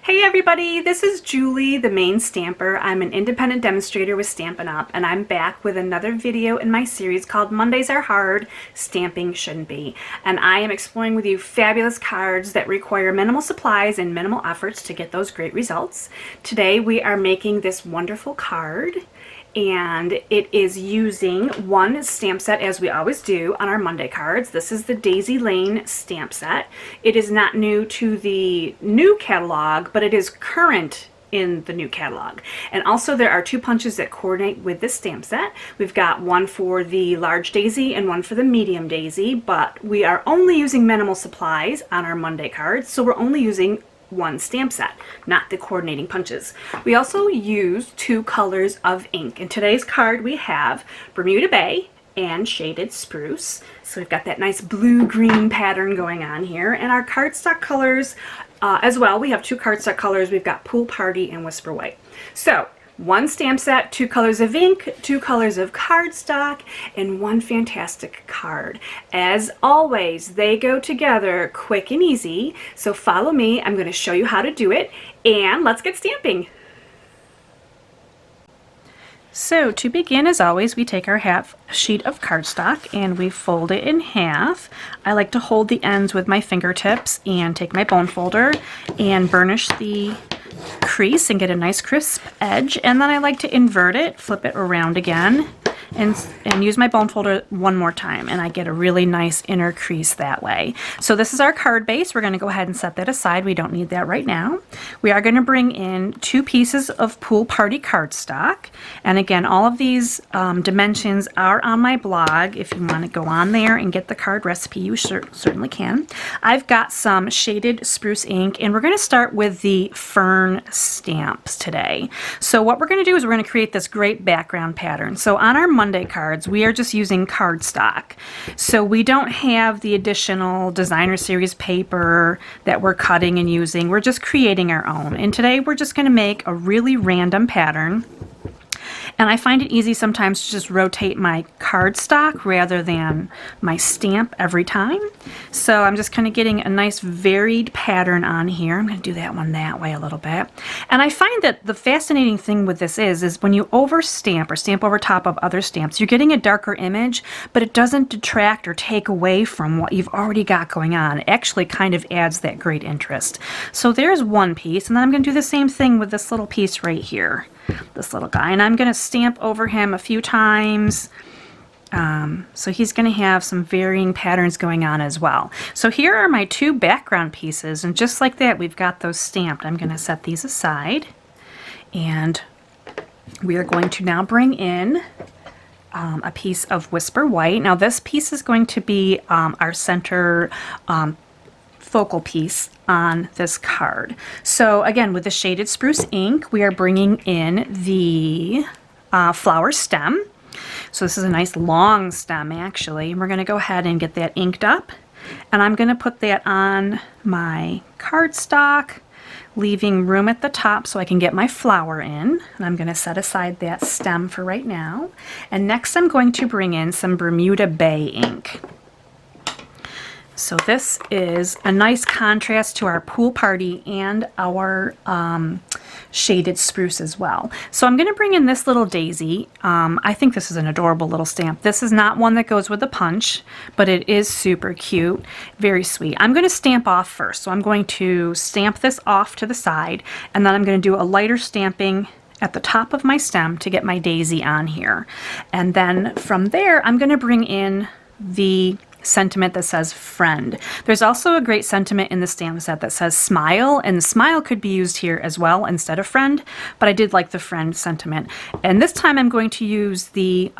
Hey everybody, this is Julie, the main stamper. I'm an independent demonstrator with Stampin' Up! And I'm back with another video in my series called Mondays Are Hard, Stamping Shouldn't Be. And I am exploring with you fabulous cards that require minimal supplies and minimal efforts to get those great results. Today we are making this wonderful card, and it is using one stamp set as we always do on our Monday cards. This is the Daisy Lane stamp set. It is not new to the new catalog, but it is current in the new catalog. And also there are two punches that coordinate with this stamp set. We've got one for the large daisy and one for the medium daisy, but we are only using minimal supplies on our Monday cards, so we're only using one stamp set, not the coordinating punches. We also use two colors of ink. In today's card we have Bermuda Bay and Shaded Spruce. So we've got that nice blue-green pattern going on here. And our cardstock colors as well, we have two cardstock colors. We've got Pool Party and Whisper White. So one stamp set, two colors of ink, two colors of cardstock, and one fantastic card. As always, they go together quick and easy. So follow me. I'm going to show you how to do it, and let's get stamping. So to begin, as always, we take our half sheet of cardstock and we fold it in half. I like to hold the ends with my fingertips and take my bone folder and burnish the crease and get a nice crisp edge, and then I like to invert it, flip it around again, and use my bone folder one more time, and I get a really nice inner crease that way. So this is our card base. We're going to go ahead and set that aside. We don't need that right now. We are going to bring in 2 pieces of Pool Party cardstock, and again, all of these dimensions are on my blog. If you want to go on there and get the card recipe, you certainly can. I've got some Shaded Spruce ink, and we're going to start with the fern stamps today. So what we're going to do is we're going to create this great background pattern. So on our Monday cards, we are just using cardstock. So we don't have the additional designer series paper that we're cutting and using. We're just creating our own. And today we're just going to make a really random pattern. And I find it easy sometimes to just rotate my cardstock rather than my stamp every time. So I'm just kind of getting a nice varied pattern on here. I'm going to do that one that way a little bit. And I find that the fascinating thing with this is when you over stamp or stamp over top of other stamps, you're getting a darker image, but it doesn't detract or take away from what you've already got going on. It actually kind of adds that great interest. So there's one piece, and then I'm going to do the same thing with this little piece right here. This little guy, and I'm going to stamp over him a few times, so he's going to have some varying patterns going on as well. So here are my 2 background pieces, and just like that we've got those stamped. I'm going to set these aside, and we are going to now bring in a piece of Whisper White. Now this piece is going to be our center focal piece on this card. So again, with the Shaded Spruce ink, we are bringing in the flower stem. So this is a nice long stem actually. We're going to go ahead and get that inked up, and I'm going to put that on my cardstock, leaving room at the top so I can get my flower in. And I'm going to set aside that stem for right now. And next I'm going to bring in some Bermuda Bay ink. So this is a nice contrast to our Pool Party and our Shaded Spruce as well. So I'm going to bring in this little daisy. I think this is an adorable little stamp. This is not one that goes with the punch, but it is super cute, very sweet. I'm going to stamp off first. So I'm going to stamp this off to the side, and then I'm going to do a lighter stamping at the top of my stem to get my daisy on here. And then from there, I'm going to bring in the sentiment that says friend. There's also a great sentiment in the stamp set that says smile, and smile could be used here as well instead of friend, but I did like the friend sentiment. And this time I'm going to use the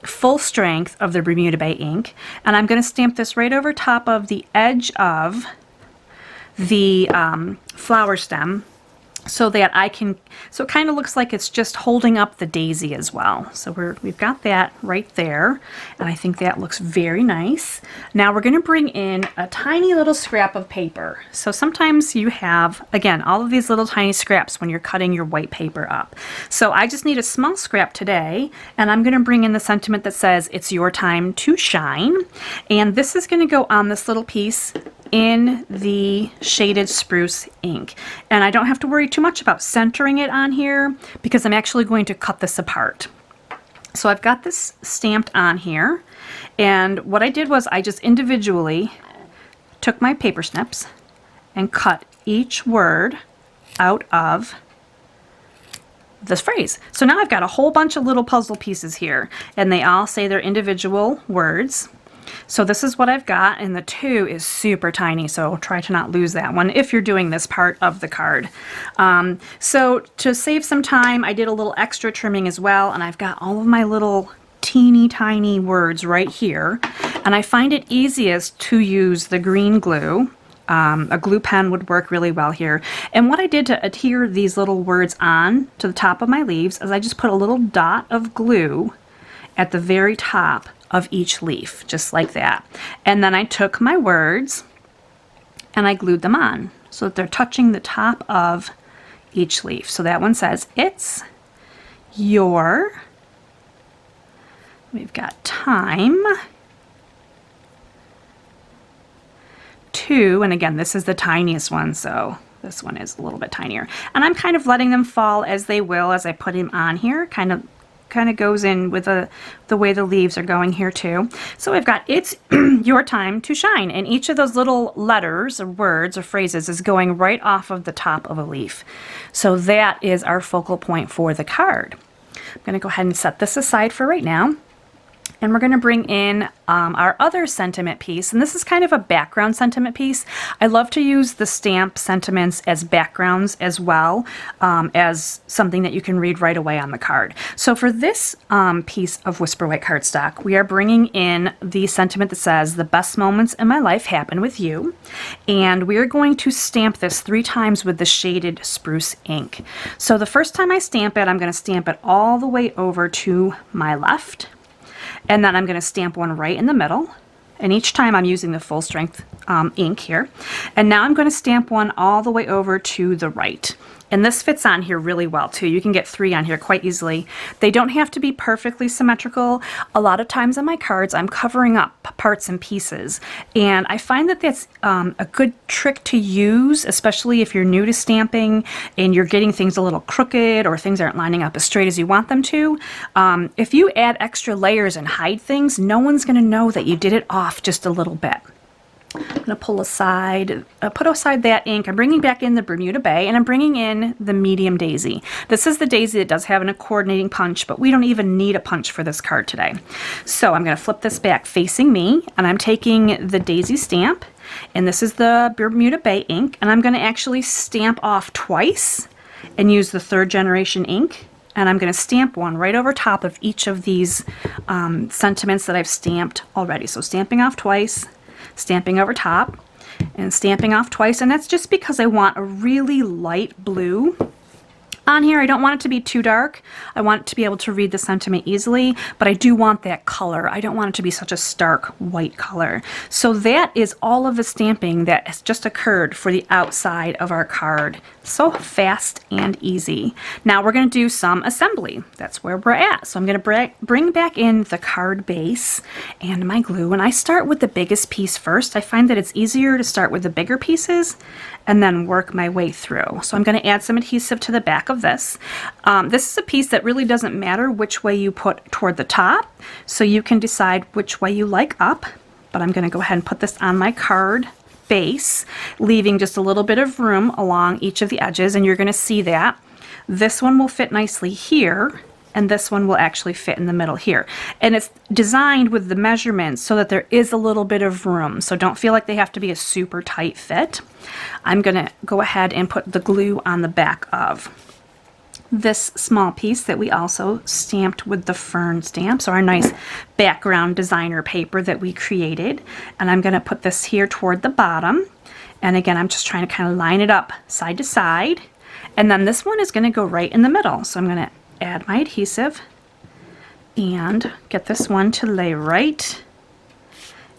full strength of the Bermuda Bay ink, and I'm going to stamp this right over top of the edge of the flower stem, so that I can, so it kind of looks like it's just holding up the daisy as well. So we've got that right there, and I think that looks very nice. Now we're going to bring in a tiny little scrap of paper. So sometimes you have, again, all of these little tiny scraps when you're cutting your white paper up. So I just need a small scrap today, and I'm going to bring in the sentiment that says it's your time to shine. And this is going to go on this little piece in the shaded spruce ink. And I don't have to worry too much about centering it on here because I'm actually going to cut this apart. So I've got this stamped on here, and what I did was I just individually took my paper snips and cut each word out of this phrase. So now I've got a whole bunch of little puzzle pieces here, and they all say their individual words. So this is what I've got, and the 2 is super tiny, so try to not lose that one if you're doing this part of the card. So to save some time, I did a little extra trimming as well, and I've got all of my little teeny tiny words right here, and I find it easiest to use the green glue. A glue pen would work really well here. And what I did to adhere these little words on to the top of my leaves is I just put a little dot of glue at the very top of each leaf, just like that. And then I took my words and I glued them on so that they're touching the top of each leaf. So that one says, it's your, we've got time to, and again, this is the tiniest one, so this one is a little bit tinier. And I'm kind of letting them fall as they will as I put them on here, kind of goes in with the way the leaves are going here too. So we've got it's your time to shine, and each of those little letters or words or phrases is going right off of the top of a leaf. So that is our focal point for the card. I'm going to go ahead and set this aside for right now. And we're going to bring in our other sentiment piece, and this is kind of a background sentiment piece. I love to use the stamp sentiments as backgrounds as well, as something that you can read right away on the card. So for this piece of Whisper White cardstock, we are bringing in the sentiment that says, the best moments in my life happen with you, and we are going to stamp this 3 times with the shaded spruce ink. So the first time I stamp it, I'm going to stamp it all the way over to my left. And then I'm going to stamp one right in the middle. And each time I'm using the full strength ink here. And now I'm going to stamp one all the way over to the right. And this fits on here really well too. You can get 3 on here quite easily. They don't have to be perfectly symmetrical. A lot of times on my cards, I'm covering up parts and pieces. And I find that that's a good trick to use, especially if you're new to stamping and you're getting things a little crooked or things aren't lining up as straight as you want them to. If you add extra layers and hide things, no one's going to know that you did it off just a little bit. I'm going to put aside that ink. I'm bringing back in the Bermuda Bay, and I'm bringing in the medium daisy. this is the daisy that does have a coordinating punch, but we don't even need a punch for this card today. So I'm going to flip this back facing me, and I'm taking the daisy stamp, and this is the Bermuda Bay ink, and I'm going to actually stamp off twice and use the 3rd generation ink. And I'm going to stamp one right over top of each of these sentiments that I've stamped already. So stamping off twice, stamping over top, and stamping off twice. And that's just because I want a really light blue on here. I don't want it to be too dark. I want it to be able to read the sentiment easily, but I do want that color. I don't want it to be such a stark white color. So that is all of the stamping that has just occurred for the outside of our card. So fast and easy. Now we're going to do some assembly. That's where we're at. So I'm going to bring back in the card base and my glue, and I start with the biggest piece first. I find that it's easier to start with the bigger pieces and then work my way through. So I'm going to add some adhesive to the back of this. This is a piece that really doesn't matter which way you put toward the top, so you can decide which way you like up. But I'm going to go ahead and put this on my card base, leaving just a little bit of room along each of the edges, and you're going to see that this one will fit nicely here, and this one will actually fit in the middle here. And it's designed with the measurements so that there is a little bit of room, so don't feel like they have to be a super tight fit. I'm going to go ahead and put the glue on the back of this small piece that we also stamped with the fern stamp, so our nice background designer paper that we created. And I'm going to put this here toward the bottom, and again I'm just trying to kind of line it up side to side, and then this one is going to go right in the middle. So I'm going to add my adhesive and get this one to lay right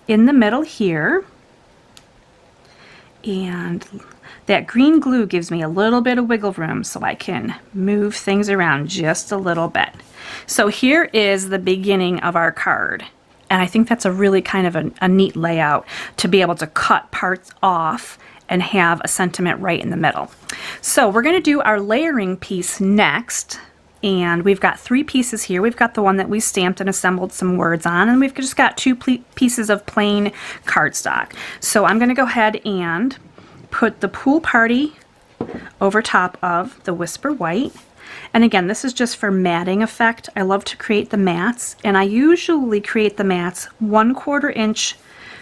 in the middle here. And that green glue gives me a little bit of wiggle room so I can move things around just a little bit. So here is the beginning of our card. And I think that's a really kind of a neat layout to be able to cut parts off and have a sentiment right in the middle. So we're going to do our layering piece next. And we've got 3 pieces here. We've got the one that we stamped and assembled some words on, and we've just got 2 pieces of plain cardstock. So I'm going to go ahead and put the Pool Party over top of the Whisper White. And again, this is just for matting effect. I love to create the mats, and I usually create the mats 1/4 inch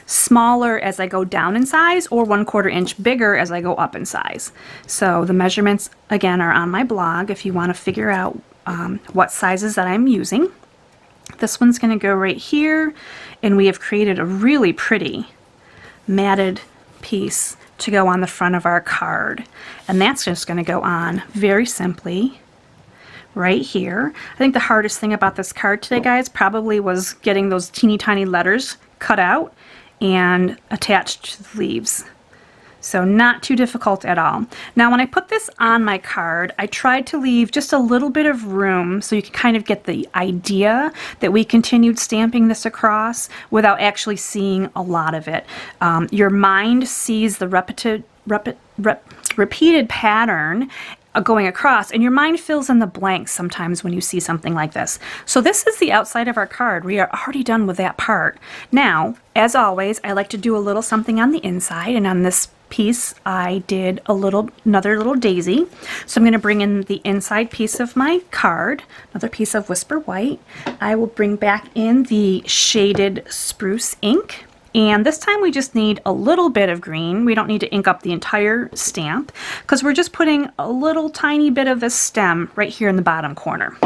smaller as I go down in size, or 1/4 inch bigger as I go up in size. So the measurements again are on my blog if you want to figure out what sizes that I'm using. This one's going to go right here, and we have created a really pretty matted piece to go on the front of our card, and that's just going to go on very simply right here. I think the hardest thing about this card today, guys, probably was getting those teeny tiny letters cut out and attached to the leaves. So not too difficult at all. Now when I put this on my card, I tried to leave just a little bit of room so you can kind of get the idea that we continued stamping this across without actually seeing a lot of it. Your mind sees the repeated pattern going across, and your mind fills in the blanks sometimes when you see something like this. So this is the outside of our card. We are already done with that part. Now, as always, I like to do a little something on the inside, and on this piece I did another little daisy. So I'm going to bring in the inside piece of my card, another piece of Whisper White. I will bring back in the shaded spruce ink. And this time we just need a little bit of green. We don't need to ink up the entire stamp because we're just putting a little tiny bit of the stem right here in the bottom corner.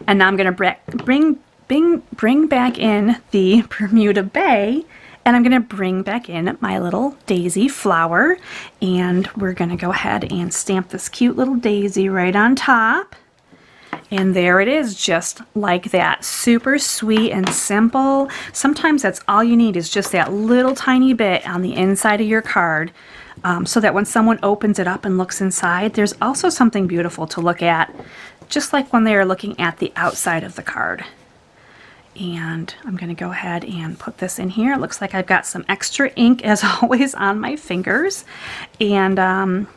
And now I'm going to bring back in the Bermuda Bay, and I'm going to bring back in my little daisy flower, and we're going to go ahead and stamp this cute little daisy right on top. And there it is, just like that. Super sweet and simple. Sometimes that's all you need, is just that little tiny bit on the inside of your card, so that when someone opens it up and looks inside, there's also something beautiful to look at, just like when they are looking at the outside of the card. And I'm going to go ahead and put this in here. It looks like I've got some extra ink, as always, on my fingers. And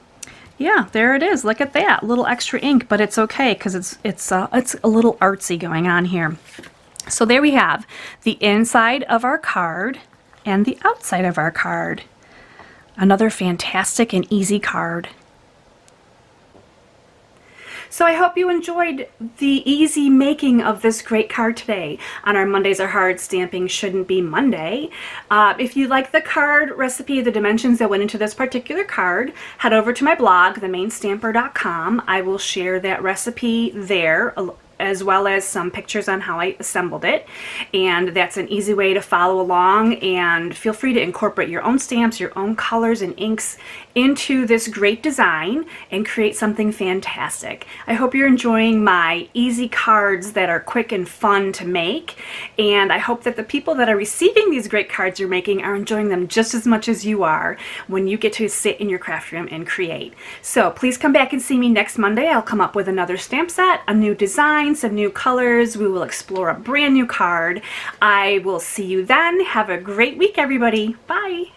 yeah, there it is. Look at that, little extra ink, but it's okay because it's a little artsy going on here. So there we have the inside of our card and the outside of our card. Another fantastic and easy card. So I hope you enjoyed the easy making of this great card today on our Mondays Are Hard Stamping Shouldn't Be Monday. If you like the card recipe, the dimensions that went into this particular card, head over to my blog, themainstamper.com. I will share that recipe there, as well as some pictures on how I assembled it. And that's an easy way to follow along, and feel free to incorporate your own stamps, your own colors and inks into this great design and create something fantastic. I hope you're enjoying my easy cards that are quick and fun to make, and I hope that the people that are receiving these great cards you're making are enjoying them just as much as you are when you get to sit in your craft room and create. So please come back and see me next Monday. I'll come up with another stamp set, a new design, some new colors. We will explore a brand new card. I will see you then. Have a great week, everybody. Bye.